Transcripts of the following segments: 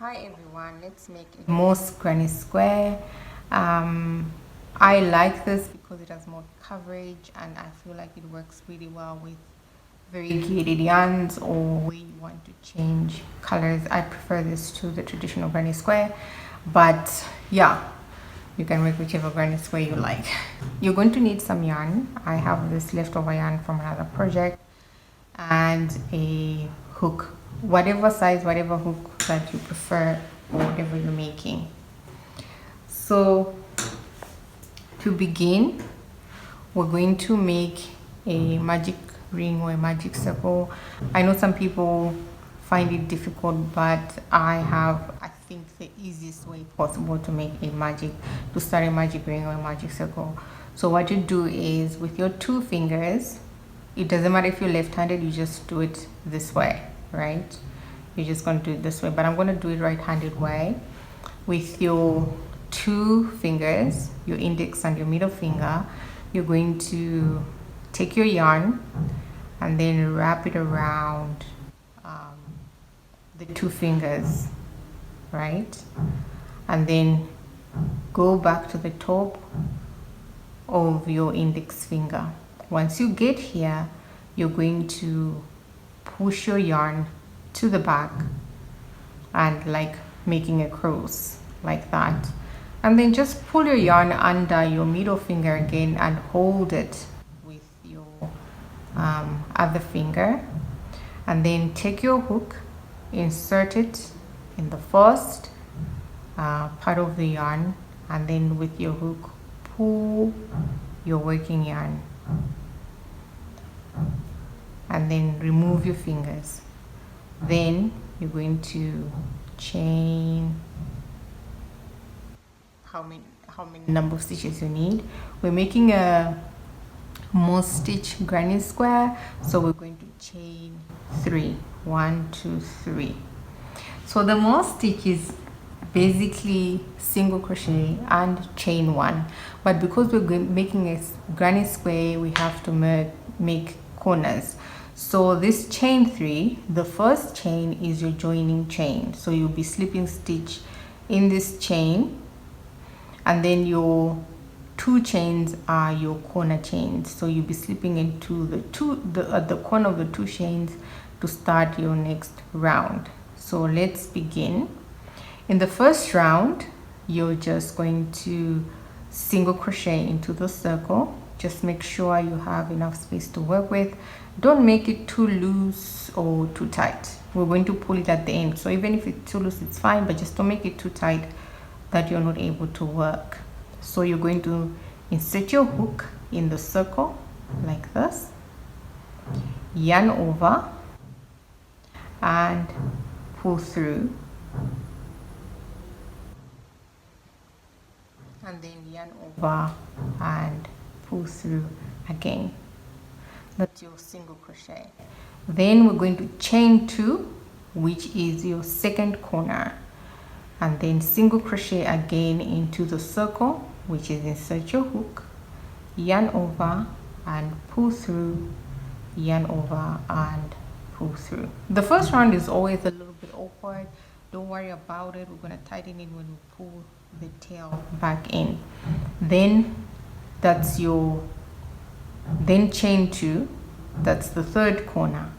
Hi everyone, let's make a most granny square. I like this because it has more coverage and I feel like it works really well with variegated yarns or where you want to change colors. I prefer this to the traditional granny square, but yeah, you can make whichever granny square you like. You're going to need some yarn. I have this leftover yarn from another project and a hook, whatever size, whatever hook that you prefer or whatever you're making. So to begin, we're going to make a magic ring or a magic circle. I know some people find it difficult, but I think the easiest way possible to make to start a magic ring or a magic circle. So what you do is with your two fingers, it doesn't matter if you're left-handed, you just do it this way, right? You're just going to do it this way, but I'm going to do it right-handed way. With your two fingers, your index and your middle finger, you're going to take your yarn and then wrap it around the two fingers, right? And then go back to the top of your index finger. Once you get here, you're going to push your yarn to the back and like making a cross like that, and then just pull your yarn under your middle finger again and hold it with your other finger, and then take your hook, insert it in the first part of the yarn, and then with your hook pull your working yarn and then remove your fingers. Then you're going to chain how many number of stitches you need. We're making a most stitch granny square, so we're going to chain 3. 1 2 3. So the most stitch is basically single crochet and chain 1, but because we're making a granny square, we have to make corners. So this chain 3, the first chain is your joining chain, so you'll be slipping stitch in this chain, and then your two chains are your corner chains, so you'll be slipping into the corner of the two chains to start your next round. So let's begin. In the first round, you're just going to single crochet into the circle. Just make sure you have enough space to work with. Don't make it too loose or too tight. We're going to pull it at the end, so even if it's too loose, it's fine, but just don't make it too tight that you're not able to work. So you're going to insert your hook in the circle like this, yarn over and pull through, and then yarn over and pull through again. That's your single crochet. Then we're going to chain 2, which is your second corner, and then single crochet again into the circle, which is insert your hook, yarn over and pull through, yarn over and pull through. The first round is always a little bit awkward. Don't worry about it. We're going to tighten it when we pull the tail back in. Then that's your chain 2, that's the third corner,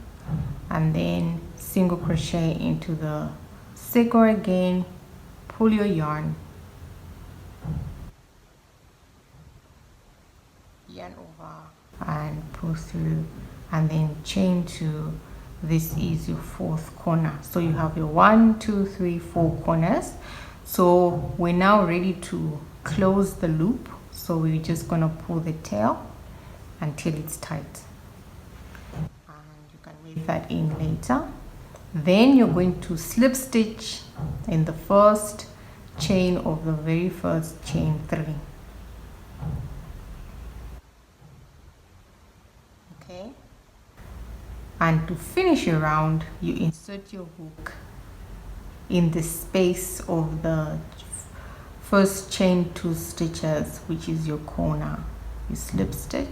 and then single crochet into the circle again, pull your yarn, yarn over and pull through, and then chain 2. This is your fourth corner. So you have your 1 2 3 4 corners. So we're now ready to close the loop, so we're just going to pull the tail until it's tight, and you can weave that in later. Then you're going to slip stitch in the first chain of the very first chain 3. Okay, and to finish your round, you insert your hook in the space of the first chain 2 stitches, which is your corner. You slip stitch,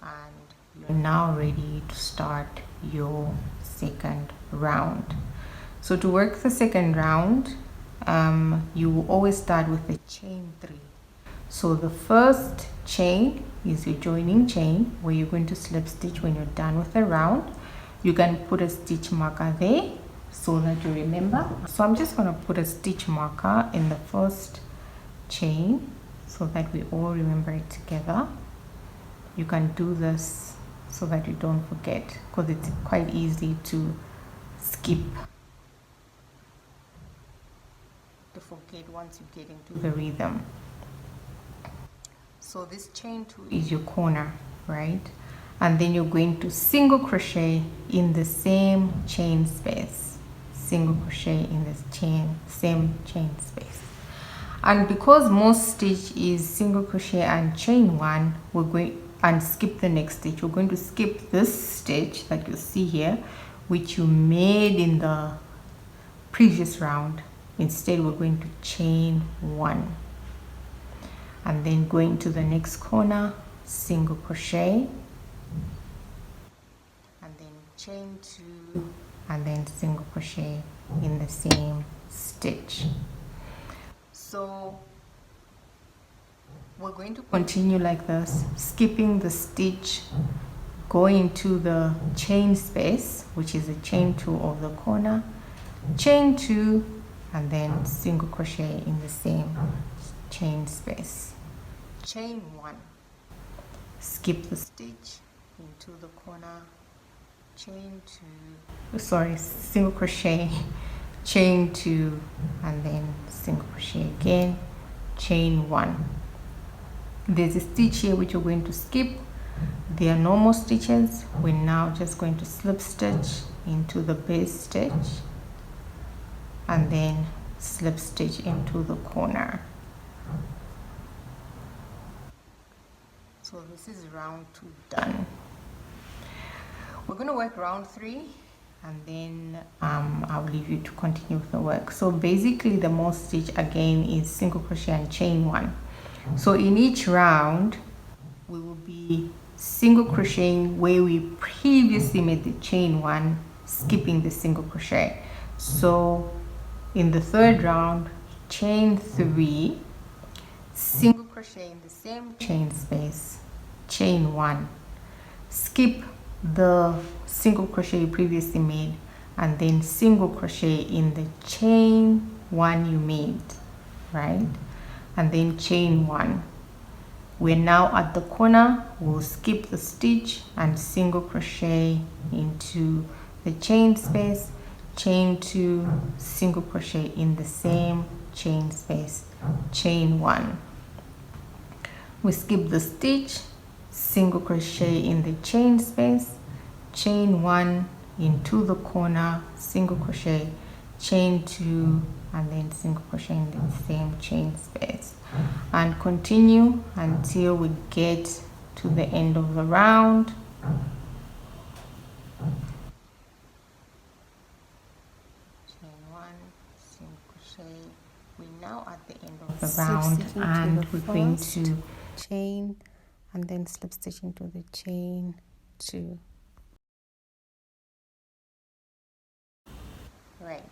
and you're now ready to start your second round. So to work the second round, you will always start with the chain 3. So the first chain is your joining chain, where you're going to slip stitch when you're done with the round. You can put a stitch marker there so that you remember. So I'm just going to put a stitch marker in the first chain so that we all remember it together. You can do this so that you don't forget, because it's quite easy to skip, to forget once you get into the rhythm. So this chain 2 is your corner, right? And then you're going to single crochet in the same chain space, single crochet in this same chain space. And because most stitch is single crochet and chain 1, we're going and skip the next stitch. We're going to skip this stitch that you see here, which you made in the previous round. Instead, we're going to chain 1, and then going to the next corner, single crochet, and then chain 2, and then single crochet in the same stitch. So we're going to continue like this, skipping the stitch, going to the chain space, which is the chain 2 of the corner, chain 2, and then single crochet in the same chain space, chain 1, skip the stitch into the corner, chain 2, single crochet, chain 2, and then single crochet again, chain 1. There's a stitch here which you're going to skip. They are normal stitches. We're now just going to slip stitch into the base stitch and then slip stitch into the corner. So this is round 2 done. We're going to work round 3, and then I'll leave you to continue with the work. So basically the most stitch again is single crochet and chain 1. So in each round we will be single crocheting where we previously made the chain 1, skipping the single crochet. So in the third round, chain 3, single crochet in the same chain space, chain 1, skip the single crochet you previously made, and then single crochet in the chain 1 you made, right? And then chain 1. We're now at the corner. We'll skip the stitch and single crochet into the chain space, chain 2, single crochet in the same chain space, chain 1. We skip the stitch, single crochet in the chain space, chain 1 into the corner, single crochet, chain 2, and then single crochet in the same chain space, and continue until we get to the end of the round. Chain 1, single crochet. We're now at the end of the round, and we're going to chain and then slip stitch into the chain 2. Right.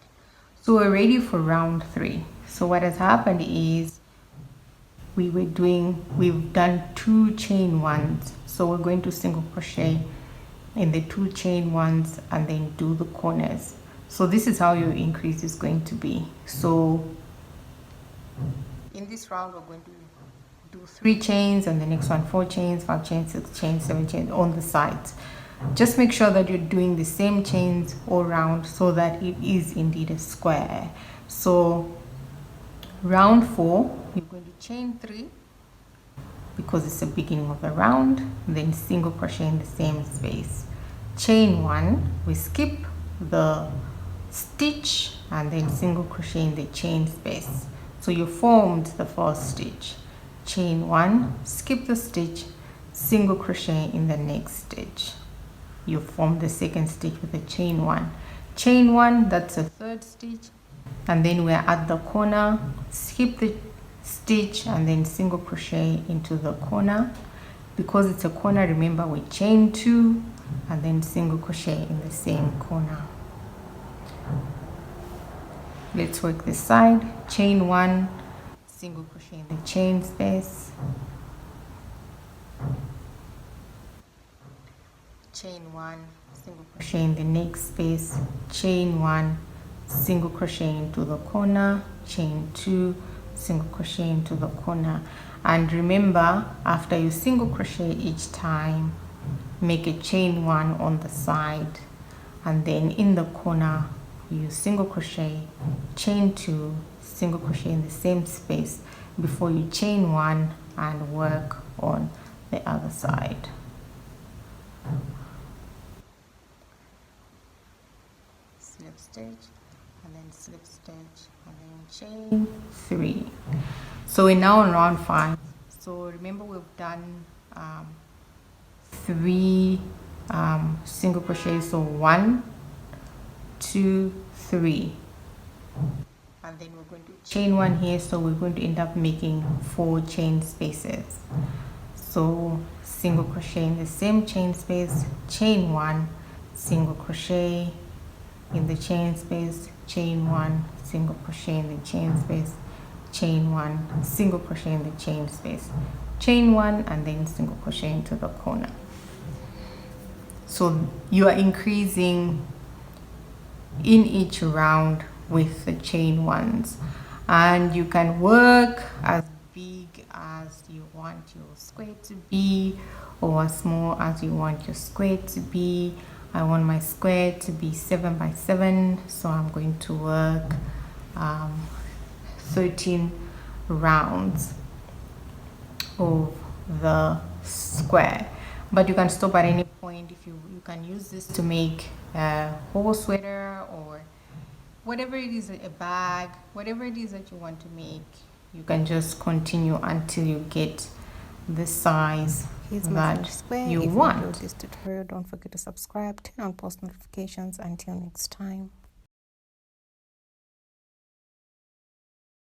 So we're ready for round 3. So what has happened is we've done 2 chain 1s. So we're going to single crochet in the 2 chain 1s and then do the corners. So this is how your increase is going to be. So in this round we're going to do 3 chains, and the next one 4 chains, 5 chains, 6 chains, 7 chains on the sides. Just make sure that you're doing the same chains all round so that it is indeed a square. So round 4, you're going to chain 3 because it's the beginning of the round, then single crochet in the same space, chain 1, we skip the stitch and then single crochet in the chain space. So you formed the first stitch, chain 1, skip the stitch, single crochet in the next stitch. You form the second stitch with a chain 1. Chain 1, that's a third stitch, and then we're at the corner, skip the stitch and then single crochet into the corner. Because it's a corner, remember we chain 2 and then single crochet in the same corner. let's work this side. Chain 1, single crochet in the chain space, chain 1, single crochet in the next space, chain 1, single crochet into the corner, chain 2, single crochet into the corner. And remember, after you single crochet each time, make a chain 1 on the side, and then in the corner you single crochet, chain 2, single crochet in the same space before you chain 1 and work on the other side. Slip stitch and then slip stitch and then chain 3. So we're now on round 5. So remember, we've done 3 single crochets, so 1, 2, 3, and then we're going to chain 1 here, so we're going to end up making 4 chain spaces. So single crochet in the same chain space, chain 1, single crochet in the chain space, chain 1, single crochet in the chain space, chain 1, single crochet in the chain space, chain 1, and then single crochet into the corner. So you are increasing in each round with the chain 1s, and you can work as big as you want your square to be or as small as you want your square to be. I want my square to be 7 by 7, so I'm going to work 13 rounds of the square, but you can stop at any point. If you can use this to make a whole sweater or whatever it is, a bag, whatever it is that you want to make, you can just continue until you get the size that you want. If you enjoyed this tutorial, don't forget to subscribe, turn on post notifications. Until next time.